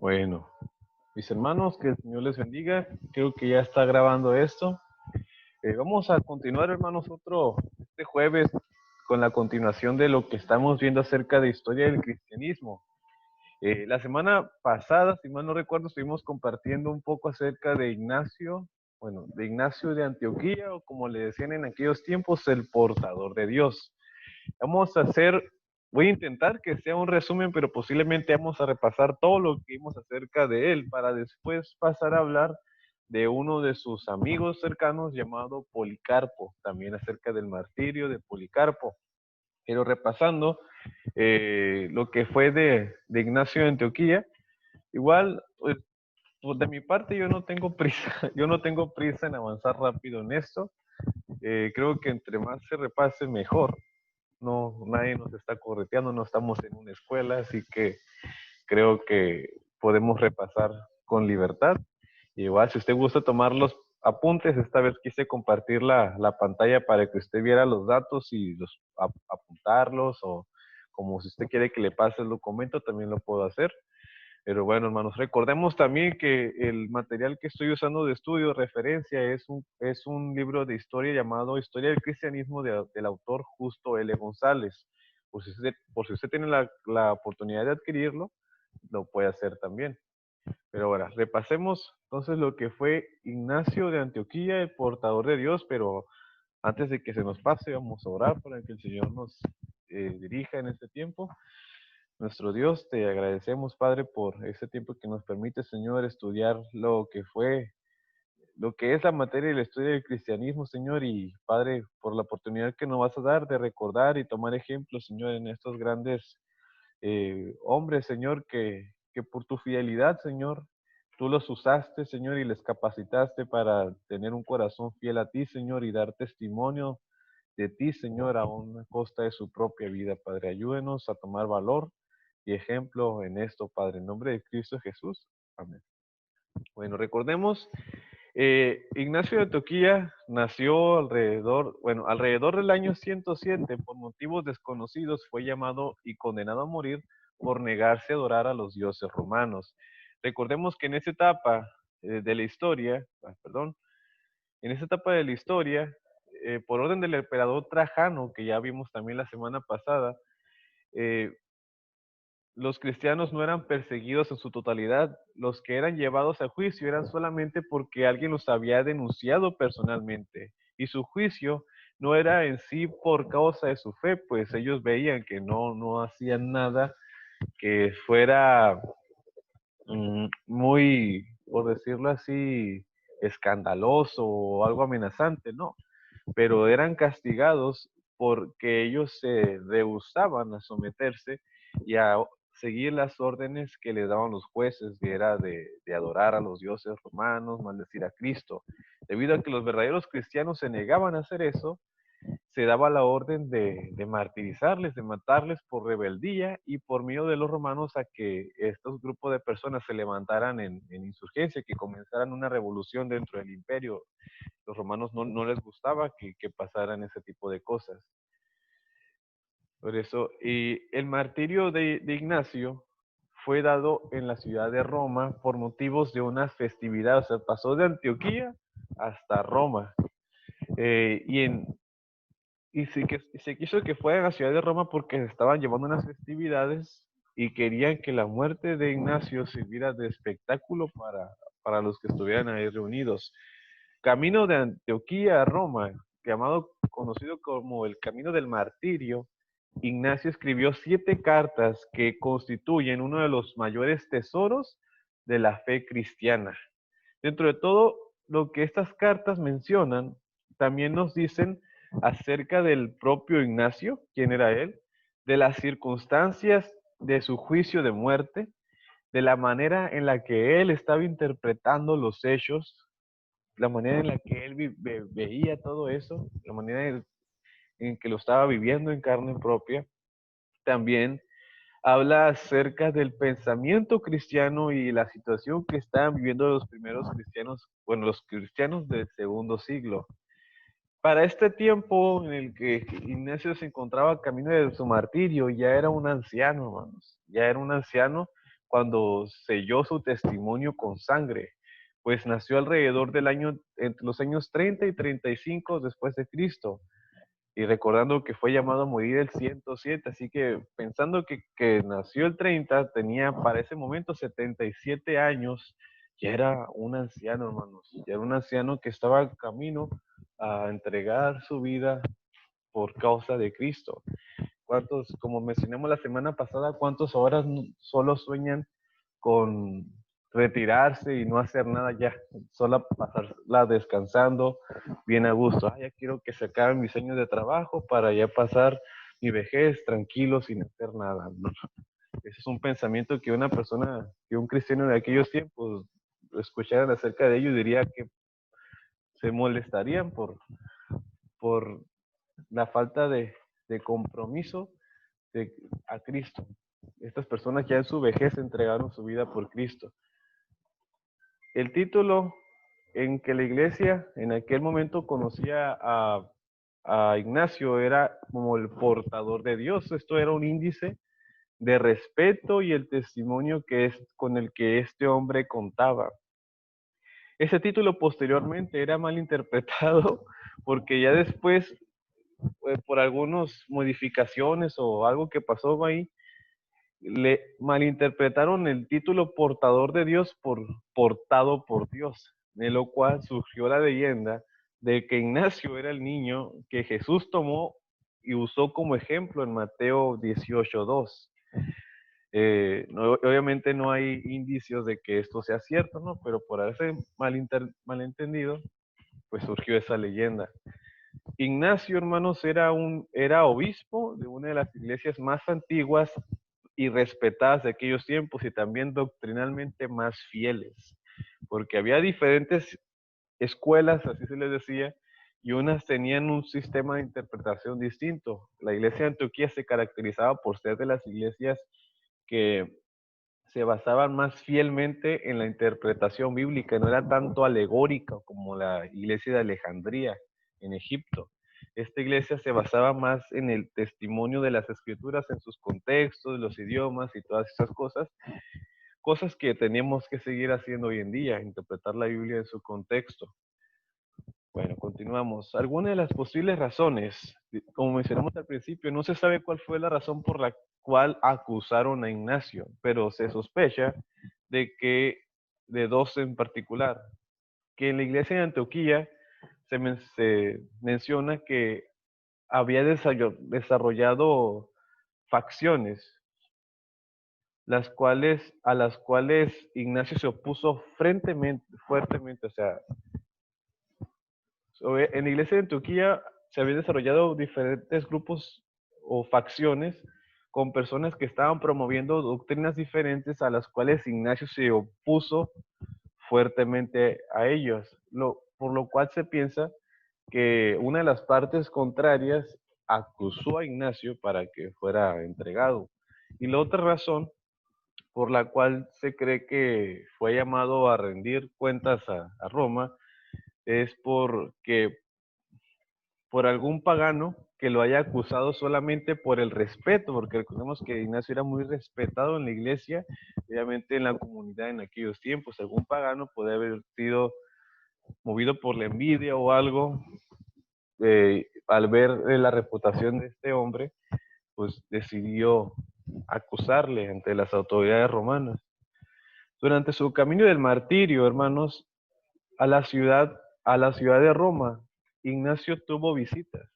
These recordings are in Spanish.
Bueno, mis hermanos, que el Señor les bendiga. Creo que ya está grabando esto. Vamos a continuar, hermanos, este jueves con la continuación de lo que estamos viendo acerca de historia del cristianismo. La semana pasada, si mal no recuerdo, estuvimos compartiendo un poco acerca de Ignacio, bueno, de Ignacio de Antioquía, o como le decían en aquellos tiempos, el portador de Dios. Vamos a hacer, voy a intentar que sea un resumen, pero posiblemente vamos a repasar todo lo que vimos acerca de él para después pasar a hablar de uno de sus amigos cercanos llamado Policarpo, también acerca del martirio de Policarpo. Pero repasando lo que fue de Ignacio de Antioquía, igual, pues de mi parte yo no tengo prisa, yo no tengo prisa en avanzar rápido en esto. Creo que entre más se repase mejor. No, nadie nos está correteando, no estamos en una escuela, así que creo que podemos repasar con libertad. Y igual, si usted gusta tomar los apuntes, esta vez quise compartir la pantalla para que usted viera los datos y apuntarlos, o como si usted quiere que le pase el documento, también lo puedo hacer. Pero bueno, hermanos, recordemos también que el material que estoy usando de estudio, de referencia, es un libro de historia llamado Historia del Cristianismo del autor Justo L. González. Por si usted tiene la oportunidad de adquirirlo, lo puede hacer también. Pero ahora, repasemos entonces lo que fue Ignacio de Antioquía, el portador de Dios, pero antes de que se nos pase, vamos a orar para que el Señor nos dirija en este tiempo. Nuestro Dios, te agradecemos, Padre, por ese tiempo que nos permite, Señor, estudiar lo que es la materia del estudio del cristianismo, Señor, y Padre, por la oportunidad que nos vas a dar de recordar y tomar ejemplos, Señor, en estos grandes hombres, Señor, que por tu fidelidad, Señor, tú los usaste, Señor, y les capacitaste para tener un corazón fiel a ti, Señor, y dar testimonio de ti, Señor, a una costa de su propia vida, Padre. Ayúdenos a tomar valor y ejemplo en esto, Padre, en nombre de Cristo Jesús. Amén. Bueno, recordemos, Ignacio de Antioquía nació alrededor del año 107, por motivos desconocidos, fue llamado y condenado a morir por negarse a adorar a los dioses romanos. Recordemos que en esa etapa de la historia, por orden del emperador Trajano, que ya vimos también la semana pasada, eh, los cristianos no eran perseguidos en su totalidad. Los que eran llevados a juicio eran solamente porque alguien los había denunciado personalmente. Y su juicio no era en sí por causa de su fe, pues ellos veían que no hacían nada que fuera muy, por decirlo así, escandaloso o algo amenazante, no. Pero eran castigados porque ellos se rehusaban a someterse y a seguir las órdenes que les daban los jueces, que era de adorar a los dioses romanos, maldecir a Cristo. Debido a que los verdaderos cristianos se negaban a hacer eso, se daba la orden de martirizarles, de matarles por rebeldía y por miedo de los romanos a que estos grupos de personas se levantaran en insurgencia, que comenzaran una revolución dentro del imperio. Los romanos no les gustaba que pasaran ese tipo de cosas. Por eso, y el martirio de Ignacio fue dado en la ciudad de Roma por motivos de una festividad, o sea, pasó de Antioquía hasta Roma. Eh, y en, se quiso que fuera en la ciudad de Roma porque se estaban llevando unas festividades y querían que la muerte de Ignacio sirviera de espectáculo para los que estuvieran ahí reunidos. Camino de Antioquía a Roma, conocido como el Camino del Martirio, Ignacio escribió 7 cartas que constituyen uno de los mayores tesoros de la fe cristiana. Dentro de todo lo que estas cartas mencionan, también nos dicen acerca del propio Ignacio, quién era él, de las circunstancias de su juicio de muerte, de la manera en la que él estaba interpretando los hechos, la manera en la que él veía todo eso, la manera en que lo estaba viviendo en carne propia. También habla acerca del pensamiento cristiano y la situación que estaban viviendo los primeros cristianos, bueno, los cristianos del segundo siglo. Para este tiempo en el que Ignacio se encontraba camino de su martirio, ya era un anciano, hermanos, ya era un anciano cuando selló su testimonio con sangre, pues nació alrededor del año, entre los años 30 y 35 después de Cristo, y recordando que fue llamado a morir el 107, así que pensando que nació el 30, tenía para ese momento 77 años, ya era un anciano, hermanos, ya era un anciano que estaba en camino a entregar su vida por causa de Cristo. ¿Cuántos, como mencionamos la semana pasada, cuántos horas solo sueñan con retirarse y no hacer nada ya, solo pasarla descansando bien a gusto? Ah, ya quiero que se acaben mis años de trabajo para ya pasar mi vejez tranquilo sin hacer nada, ¿no? Ese es un pensamiento que una persona, que un cristiano de aquellos tiempos escucharan acerca de ello, diría que se molestarían por la falta de compromiso a Cristo. Estas personas ya en su vejez entregaron su vida por Cristo. El título en que la iglesia en aquel momento conocía a Ignacio era como el portador de Dios. Esto era un índice de respeto y el testimonio con el que este hombre contaba. Ese título posteriormente era mal interpretado porque ya después, por algunas modificaciones o algo que pasó ahí, le malinterpretaron el título portador de Dios por portado por Dios, de lo cual surgió la leyenda de que Ignacio era el niño que Jesús tomó y usó como ejemplo en Mateo 18:2. Obviamente no hay indicios de que esto sea cierto, ¿no? Pero por haberse malentendido, pues surgió esa leyenda. Ignacio, hermanos, era obispo de una de las iglesias más antiguas y respetadas de aquellos tiempos, y también doctrinalmente más fieles, porque había diferentes escuelas, así se les decía, y unas tenían un sistema de interpretación distinto. La iglesia de Antioquía se caracterizaba por ser de las iglesias que se basaban más fielmente en la interpretación bíblica, no era tanto alegórica como la iglesia de Alejandría en Egipto. Esta iglesia se basaba más en el testimonio de las escrituras, en sus contextos, los idiomas y todas esas cosas que tenemos que seguir haciendo hoy en día, interpretar la Biblia en su contexto. Bueno, continuamos. Algunas de las posibles razones, como mencionamos al principio, no se sabe cuál fue la razón por la cual acusaron a Ignacio, pero se sospecha de dos en particular, que en la iglesia de Antioquía se menciona que había desarrollado facciones, a las cuales Ignacio se opuso fuertemente, o sea, en la iglesia de Antioquía se habían desarrollado diferentes grupos o facciones con personas que estaban promoviendo doctrinas diferentes a las cuales Ignacio se opuso fuertemente a ellos, por lo cual se piensa que una de las partes contrarias acusó a Ignacio para que fuera entregado. Y la otra razón por la cual se cree que fue llamado a rendir cuentas a Roma es por algún pagano que lo haya acusado solamente por el respeto, porque recordemos que Ignacio era muy respetado en la iglesia, obviamente en la comunidad en aquellos tiempos. Algún pagano puede haber sido movido por la envidia o algo, al ver la reputación de este hombre, pues decidió acusarle ante las autoridades romanas. Durante su camino del martirio, hermanos, a la ciudad, a la ciudad de Roma, Ignacio tuvo visitas.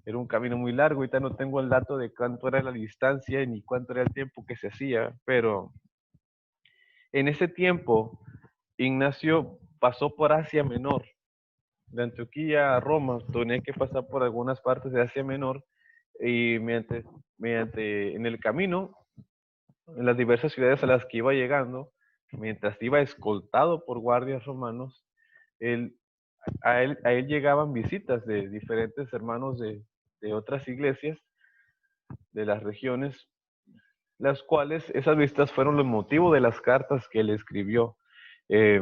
Era un camino muy largo, ahorita no tengo el dato de cuánto era la distancia ni cuánto era el tiempo que se hacía, pero en ese tiempo Ignacio pasó por Asia Menor. De Antioquía a Roma tenía que pasar por algunas partes de Asia Menor, y mediante en el camino, en las diversas ciudades a las que iba llegando, mientras iba escoltado por guardias romanos, él, a él llegaban visitas de diferentes hermanos de otras iglesias de las regiones, las cuales esas visitas fueron el motivo de las cartas que él escribió. Eh,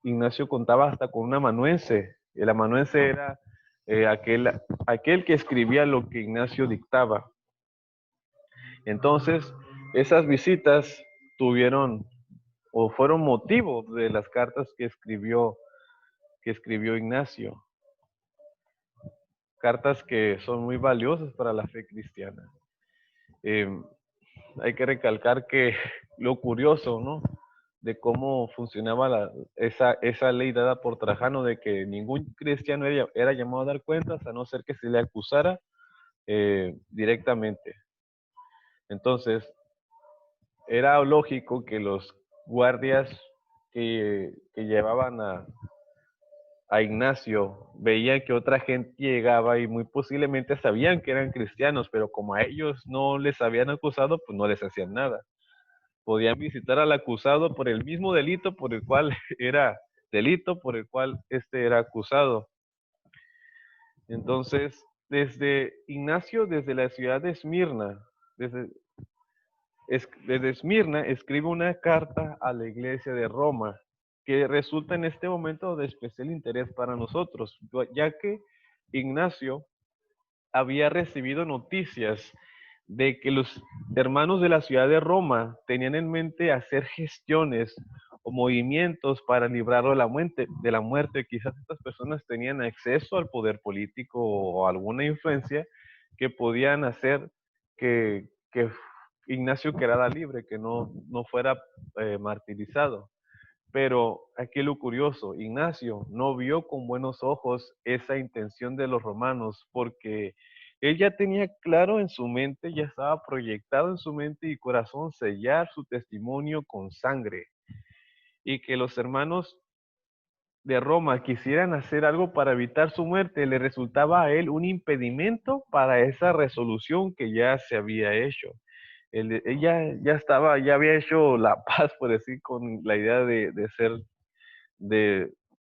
Ignacio contaba hasta con un amanuense. El amanuense era aquel que escribía lo que Ignacio dictaba. Entonces, esas visitas tuvieron o fueron motivo de las cartas que escribió Ignacio. Cartas que son muy valiosas para la fe cristiana. Hay que recalcar que lo curioso, ¿no?, de cómo funcionaba esa ley dada por Trajano de que ningún cristiano era llamado a dar cuentas a no ser que se le acusara directamente. Entonces, era lógico que los guardias que llevaban a Ignacio veían que otra gente llegaba y muy posiblemente sabían que eran cristianos, pero como a ellos no les habían acusado, pues no les hacían nada. Podían visitar al acusado por el mismo delito por el cual este era acusado. Entonces, desde la ciudad de Esmirna, desde Esmirna, escribe una carta a la iglesia de Roma, que resulta en este momento de especial interés para nosotros, ya que Ignacio había recibido noticias de que los hermanos de la ciudad de Roma tenían en mente hacer gestiones o movimientos para librarlo de la muerte. Quizás estas personas tenían acceso al poder político o alguna influencia que podían hacer que Ignacio quedara libre, que no fuera martirizado. Pero aquí lo curioso, Ignacio no vio con buenos ojos esa intención de los romanos, porque él ya tenía claro en su mente, ya estaba proyectado en su mente y corazón sellar su testimonio con sangre. Y que los hermanos de Roma quisieran hacer algo para evitar su muerte, le resultaba a él un impedimento para esa resolución que ya se había hecho. Ella ya había hecho la paz, por decir, con la idea de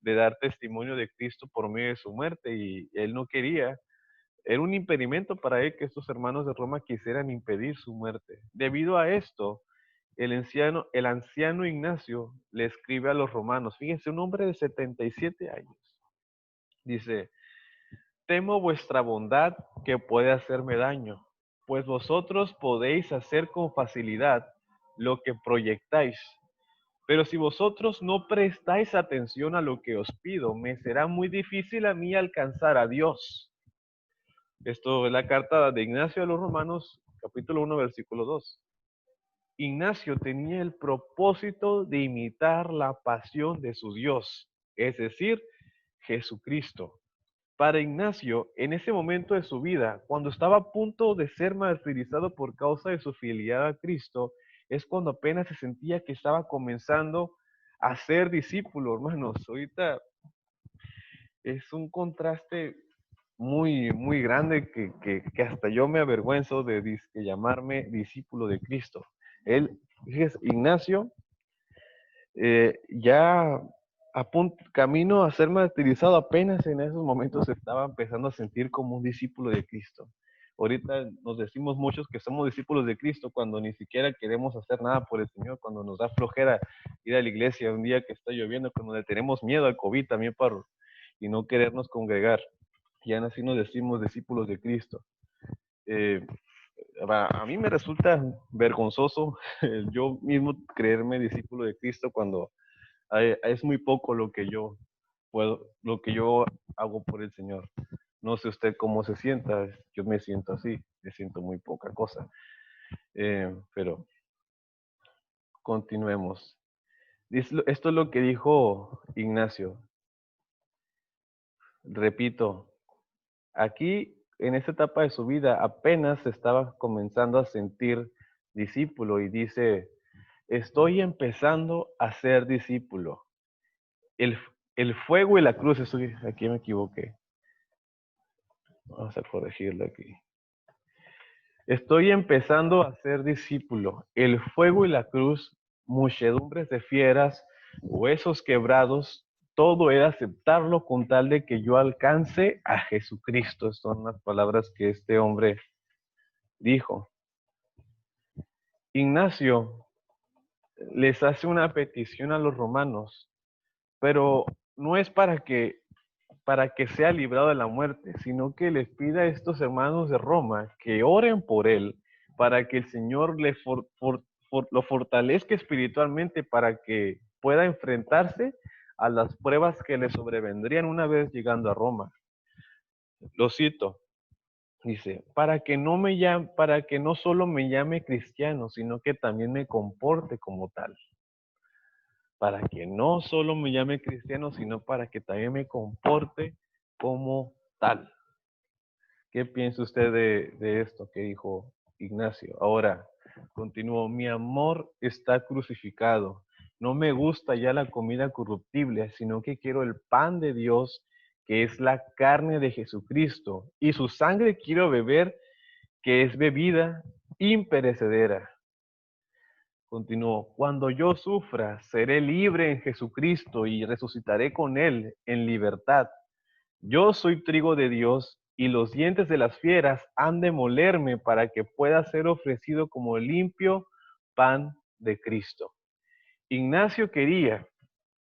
dar testimonio de Cristo por medio de su muerte, y él no quería, era un impedimento para él que estos hermanos de Roma quisieran impedir su muerte. Debido a esto, el anciano Ignacio le escribe a los romanos, fíjense, un hombre de 77 años, dice: temo vuestra bondad que puede hacerme daño, pues vosotros podéis hacer con facilidad lo que proyectáis. Pero si vosotros no prestáis atención a lo que os pido, me será muy difícil a mí alcanzar a Dios. Esto es la carta de Ignacio a los Romanos, capítulo 1, versículo 2. Ignacio tenía el propósito de imitar la pasión de su Dios, es decir, Jesucristo. Para Ignacio, en ese momento de su vida, cuando estaba a punto de ser martirizado por causa de su fidelidad a Cristo, es cuando apenas se sentía que estaba comenzando a ser discípulo, hermanos. Ahorita es un contraste muy, muy grande que hasta yo me avergüenzo de llamarme discípulo de Cristo. Ignacio, ya camino a ser martirizado, apenas en esos momentos se estaba empezando a sentir como un discípulo de Cristo. Ahorita nos decimos muchos que somos discípulos de Cristo cuando ni siquiera queremos hacer nada por el Señor, cuando nos da flojera ir a la iglesia un día que está lloviendo, cuando le tenemos miedo al COVID también, y no querernos congregar. Y aún así nos decimos discípulos de Cristo. A mí me resulta vergonzoso yo mismo creerme discípulo de Cristo cuando es muy poco lo que yo hago por el Señor. No sé usted cómo se sienta, yo me siento así, me siento muy poca cosa. Pero continuemos. Esto es lo que dijo Ignacio. Repito, aquí en esta etapa de su vida apenas se estaba comenzando a sentir discípulo y dice: estoy empezando a ser discípulo. El fuego y la cruz, aquí me equivoqué. Vamos a corregirlo aquí. Estoy empezando a ser discípulo. El fuego y la cruz, muchedumbres de fieras, huesos quebrados, todo era aceptarlo con tal de que yo alcance a Jesucristo. Son las palabras que este hombre dijo. Ignacio les hace una petición a los romanos, pero no es para que sea librado de la muerte, sino que les pida a estos hermanos de Roma que oren por él, para que el Señor le lo fortalezca espiritualmente para que pueda enfrentarse a las pruebas que le sobrevendrían una vez llegando a Roma. Lo cito, dice, para que no solo me llame cristiano, sino que también me comporte como tal. Para que no solo me llame cristiano, sino para que también me comporte como tal. ¿Qué piensa usted de esto que dijo Ignacio? Ahora, continuó, mi amor está crucificado. No me gusta ya la comida corruptible, sino que quiero el pan de Dios, que es la carne de Jesucristo, y su sangre quiero beber, que es bebida imperecedera. Continuó, cuando yo sufra, seré libre en Jesucristo y resucitaré con Él en libertad. Yo soy trigo de Dios y los dientes de las fieras han de molerme para que pueda ser ofrecido como limpio pan de Cristo. Ignacio quería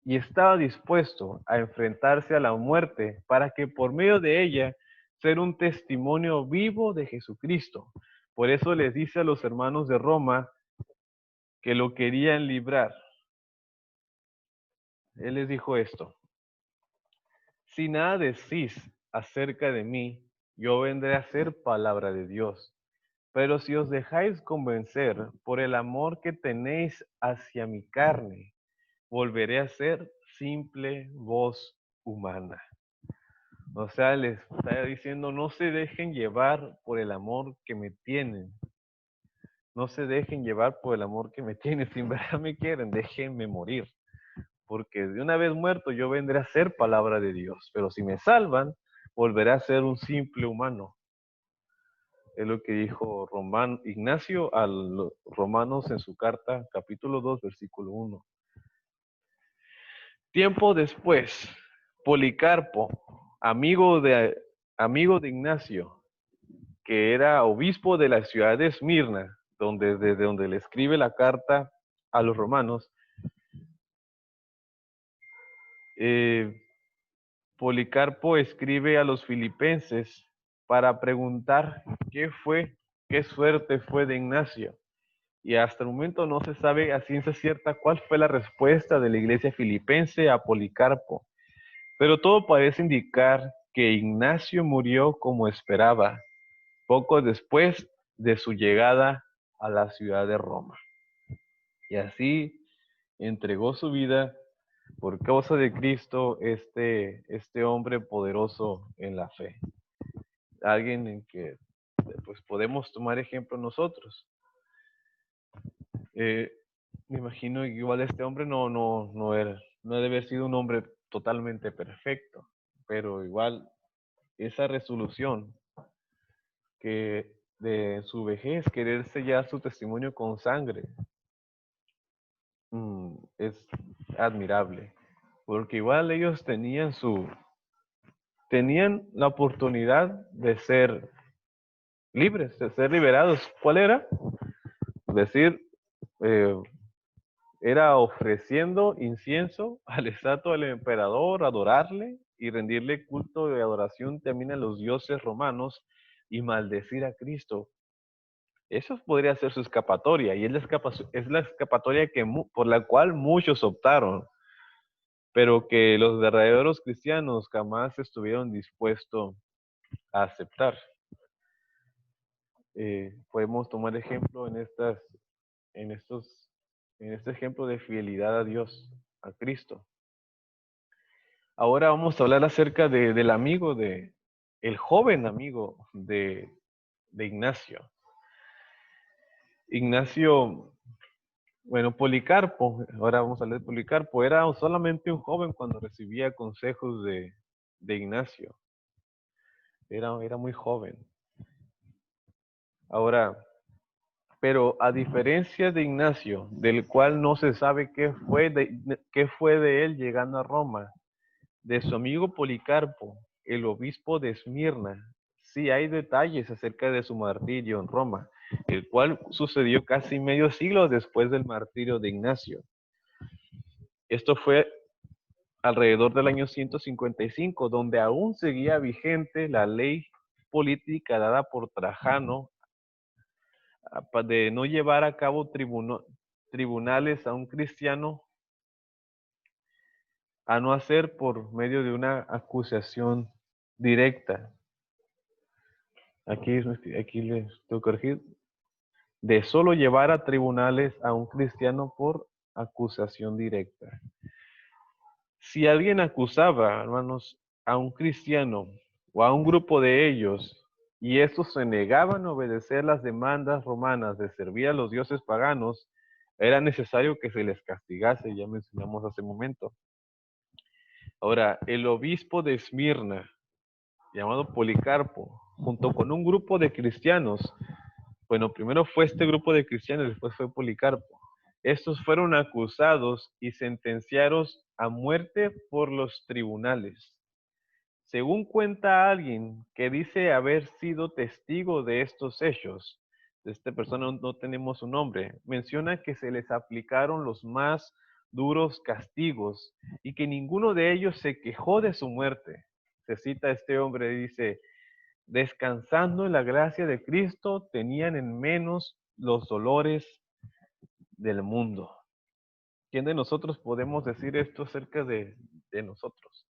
y estaba dispuesto a enfrentarse a la muerte para que por medio de ella ser un testimonio vivo de Jesucristo. Por eso les dice a los hermanos de Roma que lo querían librar. Él les dijo esto: si nada decís acerca de mí, yo vendré a ser palabra de Dios. Pero si os dejáis convencer por el amor que tenéis hacia mi carne, volveré a ser simple voz humana. O sea, les está diciendo, no se dejen llevar por el amor que me tienen. No se dejen llevar por el amor que me tienen. Si en verdad me quieren, déjenme morir. Porque de una vez muerto yo vendré a ser palabra de Dios. Pero si me salvan, volveré a ser un simple humano. Es lo que dijo Ignacio a los Romanos en su carta, capítulo 2, versículo 1. Tiempo después, Policarpo, amigo de Ignacio, que era obispo de la ciudad de Esmirna, desde donde le escribe la carta a los romanos, Policarpo escribe a los filipenses para preguntar qué suerte fue de Ignacio. Y hasta el momento no se sabe a ciencia cierta cuál fue la respuesta de la iglesia filipense a Policarpo. Pero todo parece indicar que Ignacio murió como esperaba, poco después de su llegada a la ciudad de Roma. Y así entregó su vida por causa de Cristo este hombre poderoso en la fe. Alguien en que pues podemos tomar ejemplo nosotros. Me imagino que igual este hombre no debe haber sido un hombre totalmente perfecto, pero igual esa resolución que de su vejez, querer sellar su testimonio con sangre, es admirable, porque igual ellos tenían la oportunidad de ser libres, de ser liberados. ¿Cuál era? Es decir, eh, era ofreciendo incienso al estatua del emperador, adorarle y rendirle culto de adoración también a los dioses romanos y maldecir a Cristo. Eso podría ser su escapatoria y es la escapatoria por la cual muchos optaron, pero que los verdaderos cristianos jamás estuvieron dispuestos a aceptar. Podemos tomar ejemplo en este ejemplo de fidelidad a Dios, a Cristo. Ahora vamos a hablar acerca del amigo el joven amigo de Ignacio. Ignacio, bueno, Policarpo, ahora vamos a hablar de Policarpo, era solamente un joven cuando recibía consejos de Ignacio. Era muy joven. Ahora, pero a diferencia de Ignacio, del cual no se sabe qué fue de él llegando a Roma, de su amigo Policarpo, el obispo de Esmirna, sí hay detalles acerca de su martirio en Roma, el cual sucedió casi medio siglo después del martirio de Ignacio. Esto fue alrededor del año 155, donde aún seguía vigente la ley política dada por Trajano de no llevar a cabo tribunales a un cristiano, a no hacer por medio de una acusación directa. Aquí les tengo que corregir. De solo llevar a tribunales a un cristiano por acusación directa. Si alguien acusaba, hermanos, a un cristiano o a un grupo de ellos, y estos se negaban a obedecer las demandas romanas de servir a los dioses paganos, era necesario que se les castigase, ya mencionamos hace un momento. Ahora, el obispo de Esmirna, llamado Policarpo, junto con un grupo de cristianos, bueno, primero fue este grupo de cristianos, después fue Policarpo. Estos fueron acusados y sentenciados a muerte por los tribunales. Según cuenta alguien que dice haber sido testigo de estos hechos, de esta persona no tenemos su nombre, menciona que se les aplicaron los más duros castigos y que ninguno de ellos se quejó de su muerte. Se cita a este hombre, dice, descansando en la gracia de Cristo, tenían en menos los dolores del mundo. ¿Quién de nosotros podemos decir esto acerca de nosotros?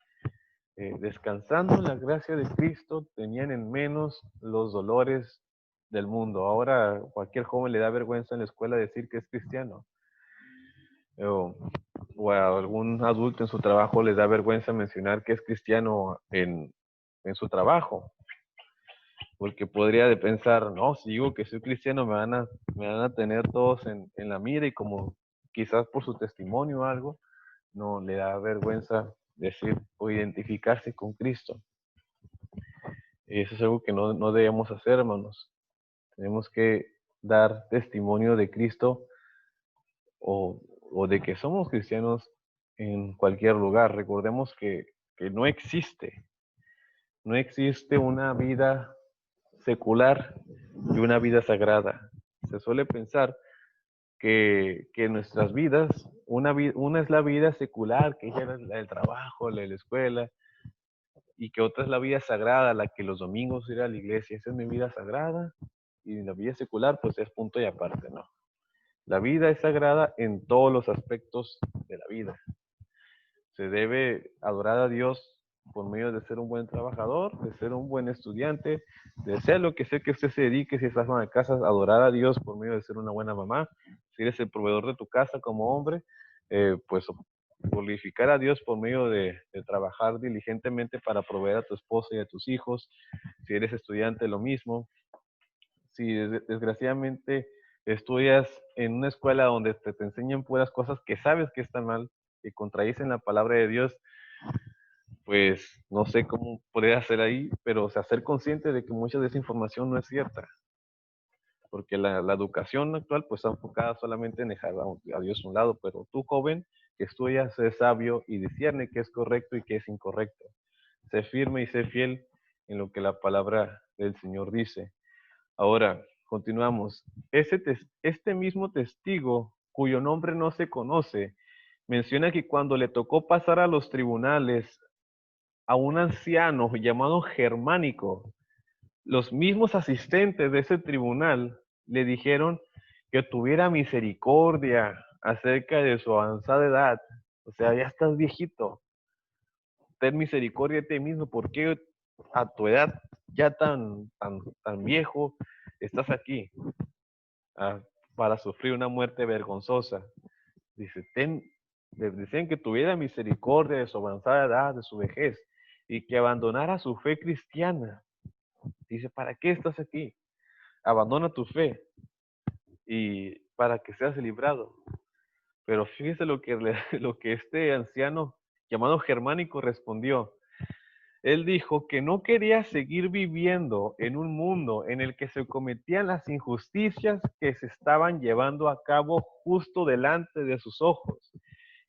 Descansando en la gracia de Cristo, tenían en menos los dolores del mundo. Ahora cualquier joven le da vergüenza en la escuela decir que es cristiano. O a algún adulto en su trabajo le da vergüenza mencionar que es cristiano en su trabajo. Porque podría de pensar, no, si digo que soy cristiano me van a tener todos en la mira, y como quizás por su testimonio o algo, no le da vergüenza decir o identificarse con Cristo. Y eso es algo que no debemos hacer, hermanos. Tenemos que dar testimonio de Cristo o de que somos cristianos en cualquier lugar. Recordemos que no existe una vida secular y una vida sagrada. Se suele pensar que nuestras vidas, una es la vida secular, que es el trabajo, la escuela, y que otra es la vida sagrada, la que los domingos ir a la iglesia. Esa es mi vida sagrada, y la vida secular pues es punto y aparte, ¿no? La vida es sagrada en todos los aspectos de la vida. Se debe adorar a Dios por medio de ser un buen trabajador, de ser un buen estudiante, de ser lo que sea que usted se dedique, si estás en la casa, adorar a Dios por medio de ser una buena mamá. Si eres el proveedor de tu casa como hombre, pues glorificar a Dios por medio de trabajar diligentemente para proveer a tu esposa y a tus hijos. Si eres estudiante, lo mismo. Si desgraciadamente estudias en una escuela donde te enseñan puras cosas que sabes que están mal, que contradicen la palabra de Dios, pues no sé cómo podría hacer ahí, pero o sea, ser consciente de que mucha de esa información no es cierta, porque la educación actual pues está enfocada solamente en dejar a Dios a un lado, pero tú, joven, que estudias, sé sabio y discierne qué es correcto y qué es incorrecto. Sé firme y sé fiel en lo que la palabra del Señor dice. Ahora, continuamos. Este mismo testigo, cuyo nombre no se conoce, menciona que cuando le tocó pasar a los tribunales a un anciano llamado Germánico, los mismos asistentes de ese tribunal le dijeron que tuviera misericordia acerca de su avanzada edad. O sea, ya estás viejito. Ten misericordia de ti mismo. ¿Por qué a tu edad ya tan viejo estás aquí? Para sufrir una muerte vergonzosa. Dice, les decían que tuviera misericordia de su avanzada edad, de su vejez, y que abandonara su fe cristiana. Dice, ¿para qué estás aquí? Abandona tu fe y para que seas librado. Pero fíjese lo que este anciano llamado Germánico respondió. Él dijo que no quería seguir viviendo en un mundo en el que se cometían las injusticias que se estaban llevando a cabo justo delante de sus ojos.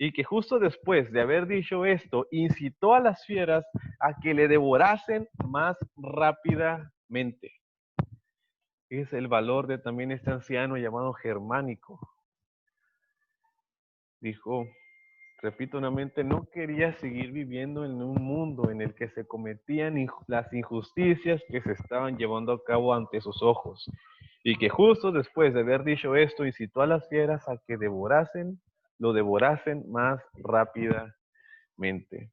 Y que justo después de haber dicho esto, incitó a las fieras a que le devorasen más rápidamente. Es el valor de también este anciano llamado Germánico. Dijo, repito nuevamente, no quería seguir viviendo en un mundo en el que se cometían las injusticias que se estaban llevando a cabo ante sus ojos. Y que justo después de haber dicho esto, incitó a las fieras a que lo devorasen más rápidamente.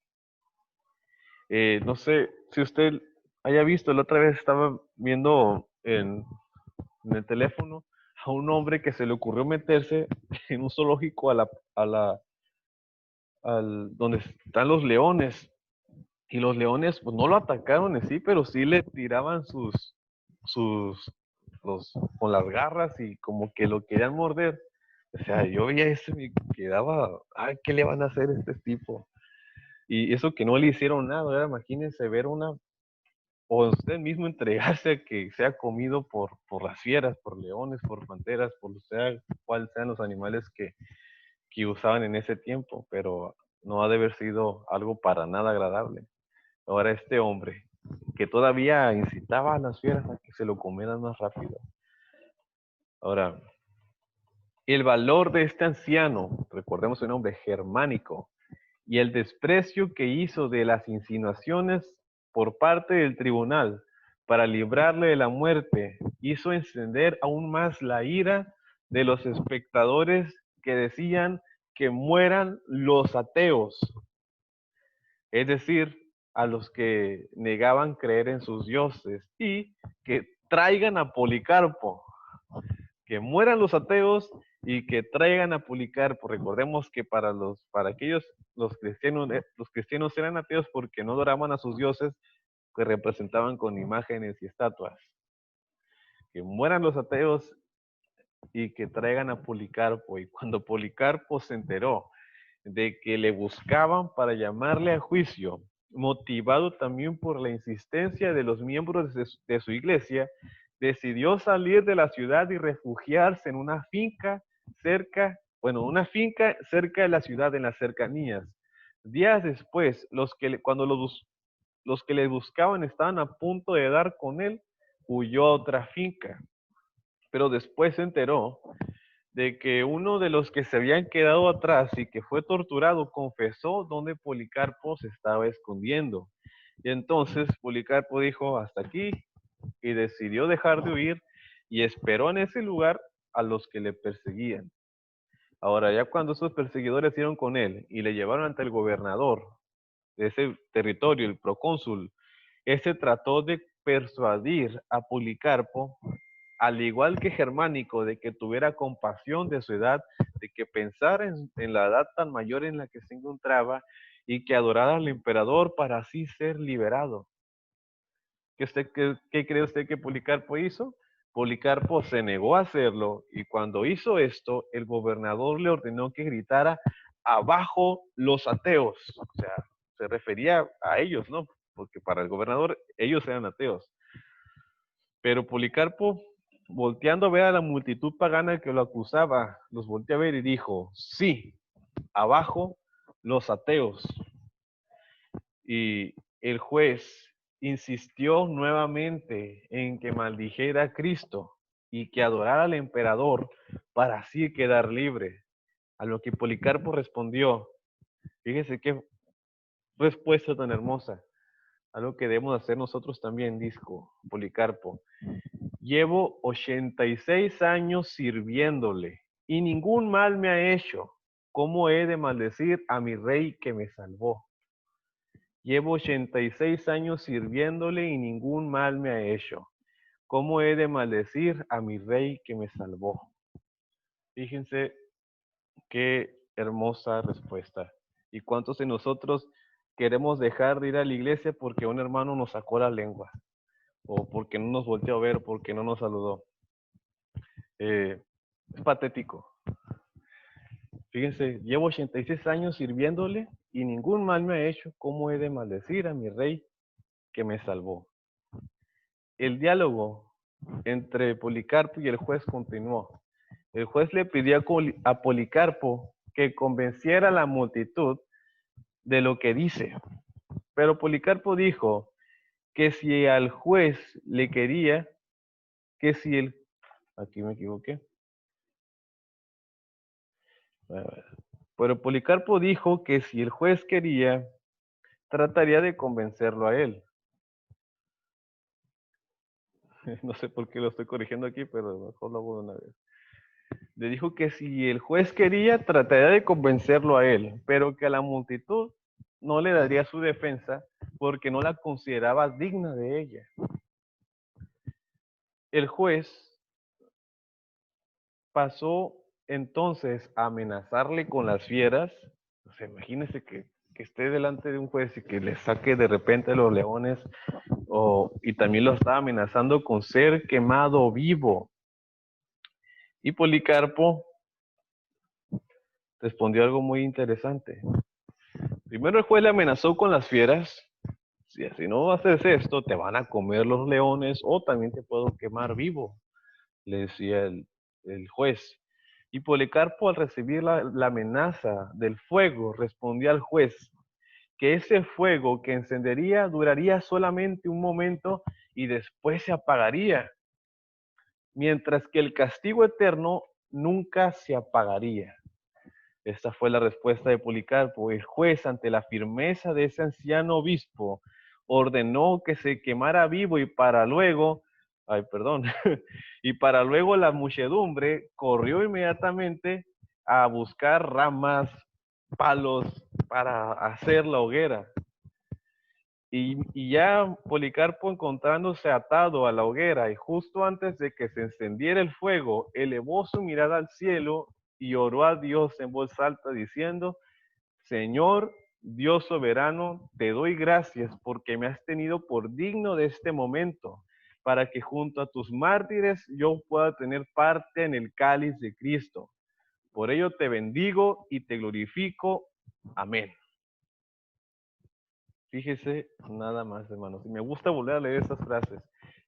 No sé si usted haya visto, la otra vez estaba viendo en el teléfono a un hombre que se le ocurrió meterse en un zoológico donde están los leones. Y los leones, pues no lo atacaron en sí, pero sí le tiraban sus, con las garras y como que lo querían morder. O sea, yo veía eso y me quedaba, ay, ¿qué le van a hacer a este tipo? Y eso que no le hicieron nada, ¿verdad? Imagínense ver o usted mismo entregarse a que sea comido por las fieras, por leones, por panteras, por sea cual sean los animales que usaban en ese tiempo, pero no ha de haber sido algo para nada agradable. Ahora este hombre, que todavía incitaba a las fieras a que se lo comieran más rápido. Ahora, el valor de este anciano, recordemos su nombre, germánico, y el desprecio que hizo de las insinuaciones por parte del tribunal para librarle de la muerte, hizo encender aún más la ira de los espectadores que decían que mueran los ateos, es decir, a los que negaban creer en sus dioses, y que traigan a Policarpo, que mueran los ateos y que traigan a Policarpo. Recordemos que para aquellos los cristianos eran ateos porque no adoraban a sus dioses que representaban con imágenes y estatuas. Que mueran los ateos y que traigan a Policarpo. Y cuando Policarpo se enteró de que le buscaban para llamarle a juicio, motivado también por la insistencia de los miembros de su iglesia, decidió salir de la ciudad y refugiarse en una finca cerca de la ciudad, en las cercanías. Días después, cuando los que le buscaban estaban a punto de dar con él, huyó a otra finca. Pero después se enteró de que uno de los que se habían quedado atrás y que fue torturado confesó dónde Policarpo se estaba escondiendo. Y entonces Policarpo dijo, hasta aquí, y decidió dejar de huir y esperó en ese lugar a los que le perseguían. Ahora, ya cuando esos perseguidores dieron con él y le llevaron ante el gobernador de ese territorio, el procónsul, ese trató de persuadir a Policarpo, al igual que Germánico, de que tuviera compasión de su edad, de que pensara en la edad tan mayor en la que se encontraba y que adorara al emperador para así ser liberado. ¿Qué cree usted que Policarpo hizo? Policarpo se negó a hacerlo y cuando hizo esto, el gobernador le ordenó que gritara abajo los ateos. O sea, se refería a ellos, ¿no? Porque para el gobernador ellos eran ateos. Pero Policarpo, volteando a ver a la multitud pagana que lo acusaba, los volteó a ver y dijo, sí, abajo los ateos. Y el juez insistió nuevamente en que maldijera a Cristo y que adorara al emperador para así quedar libre. A lo que Policarpo respondió, fíjese qué respuesta tan hermosa, algo que debemos hacer nosotros también, dijo Policarpo. Llevo 86 años sirviéndole y ningún mal me ha hecho. ¿Cómo he de maldecir a mi rey que me salvó? Llevo 86 años sirviéndole y ningún mal me ha hecho. ¿Cómo he de maldecir a mi rey que me salvó? Fíjense qué hermosa respuesta. ¿Y cuántos de nosotros queremos dejar de ir a la iglesia porque un hermano nos sacó la lengua? O porque no nos volteó a ver, porque no nos saludó. Es patético. Fíjense, llevo 86 años sirviéndole y ningún mal me ha hecho. ¿Cómo he de maldecir a mi rey que me salvó? El diálogo entre Policarpo y el juez continuó. El juez le pidió a Policarpo que convenciera a la multitud de lo que dice. Pero Policarpo dijo que si al juez le quería, que si aquí me equivoqué. A ver. Pero Policarpo dijo que si el juez quería, trataría de convencerlo a él. No sé por qué lo estoy corrigiendo aquí, pero mejor lo hago de una vez. Le dijo que si el juez quería, trataría de convencerlo a él, pero que a la multitud no le daría su defensa porque no la consideraba digna de ella. El juez pasó entonces a amenazarle con las fieras. O sea, imagínese que esté delante de un juez y que le saque de repente los leones, y también lo estaba amenazando con ser quemado vivo. Y Policarpo respondió algo muy interesante. Primero el juez le amenazó con las fieras. Si así no haces esto, te van a comer los leones o también te puedo quemar vivo, le decía el juez. Y Policarpo, al recibir la amenaza del fuego, respondió al juez que ese fuego que encendería duraría solamente un momento y después se apagaría, mientras que el castigo eterno nunca se apagaría. Esta fue la respuesta de Policarpo. El juez, ante la firmeza de ese anciano obispo, ordenó que se quemara vivo y para luego la muchedumbre corrió inmediatamente a buscar ramas, palos para hacer la hoguera. Y ya Policarpo, encontrándose atado a la hoguera y justo antes de que se encendiera el fuego, elevó su mirada al cielo y oró a Dios en voz alta diciendo: Señor, Dios soberano, te doy gracias porque me has tenido por digno de este momento, para que junto a tus mártires yo pueda tener parte en el cáliz de Cristo. Por ello te bendigo y te glorifico. Amén. Fíjese nada más, hermanos. Y me gusta volver a leer esas frases.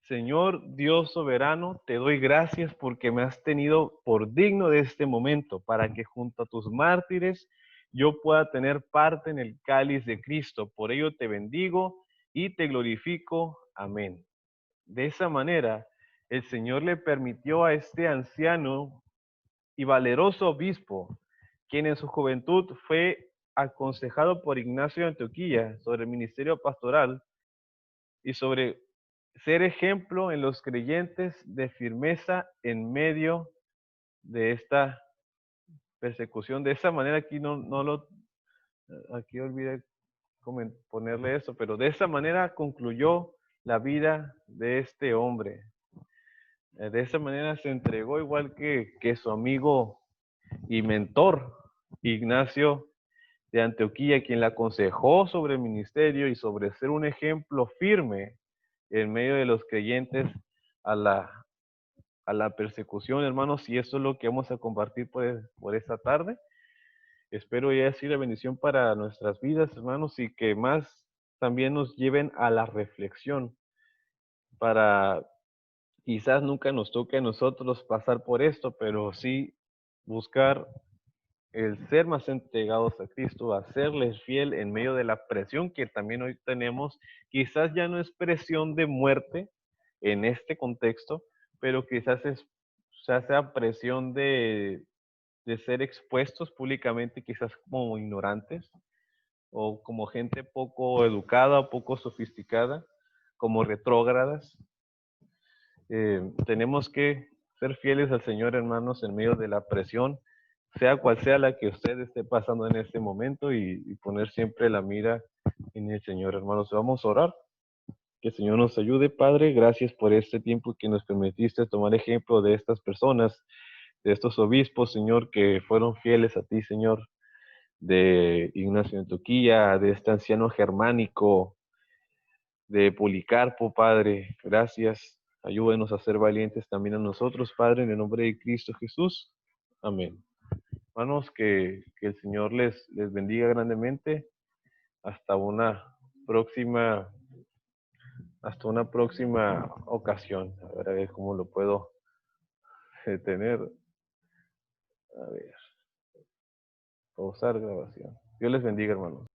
Señor Dios soberano, te doy gracias porque me has tenido por digno de este momento, para que junto a tus mártires yo pueda tener parte en el cáliz de Cristo. Por ello te bendigo y te glorifico. Amén. De esa manera, el Señor le permitió a este anciano y valeroso obispo, quien en su juventud fue aconsejado por Ignacio de Antioquía sobre el ministerio pastoral y sobre ser ejemplo en los creyentes de firmeza en medio de esta persecución. De esa manera aquí olvidé ponerle eso, pero de esa manera concluyó la vida de este hombre. De esa manera se entregó igual que su amigo y mentor, Ignacio de Antioquía, quien le aconsejó sobre el ministerio y sobre ser un ejemplo firme en medio de los creyentes a la persecución, hermanos, y eso es lo que vamos a compartir por esta tarde. Espero haya sido de bendición para nuestras vidas, hermanos, y que más también nos lleven a la reflexión para quizás nunca nos toque a nosotros pasar por esto, pero sí buscar el ser más entregados a Cristo, a serles fiel en medio de la presión que también hoy tenemos. Quizás ya no es presión de muerte en este contexto, pero quizás ya sea presión de ser expuestos públicamente, quizás como ignorantes o como gente poco educada, poco sofisticada, como retrógradas. Tenemos que ser fieles al Señor, hermanos, en medio de la presión, sea cual sea la que usted esté pasando en este momento, y poner siempre la mira en el Señor, hermanos. Vamos a orar. Que el Señor nos ayude, Padre. Gracias por este tiempo que nos permitiste tomar ejemplo de estas personas, de estos obispos, Señor, que fueron fieles a ti, Señor, de Ignacio de Antioquía, de este anciano germánico, de Policarpo, Padre. Gracias. Ayúdenos a ser valientes también a nosotros, Padre, en el nombre de Cristo Jesús. Amén. Hermanos, que el Señor les bendiga grandemente. Hasta una próxima, hasta una próxima ocasión. A ver cómo lo puedo tener. A ver, pausar grabación. Dios les bendiga, hermanos.